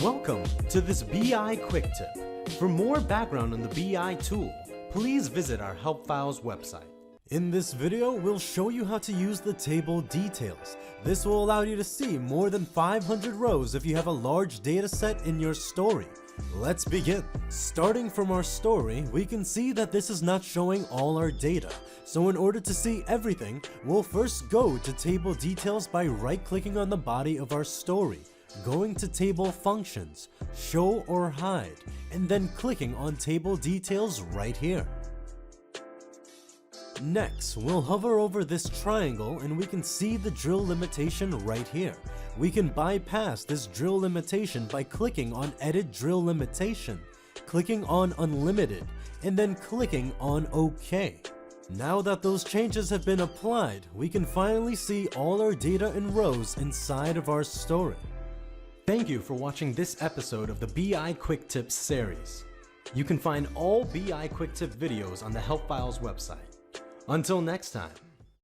Welcome to this BI Quick Tip. For more background on the BI tool, please visit our Help Files website. In this video, we'll show you how to use the table details. This will allow you to see more than 500 rows if you have a large data set in your story. Let's begin. Starting from our story, we can see that this is not showing all our data. So in order to see everything, we'll first go to table details by right-clicking on the body of our story, going to table functions, show or hide, and then clicking on table details right here. Next, we'll hover over this triangle and we can see the drill limitation right here. We can bypass this drill limitation by clicking on Edit Drill Limitation, clicking on Unlimited, and then clicking on OK. Now that those changes have been applied, we can finally see all our data in rows inside of our story. Thank you for watching this episode of the BI Quick Tips series. You can find all BI Quick Tip videos on the Help Files website. Until next time.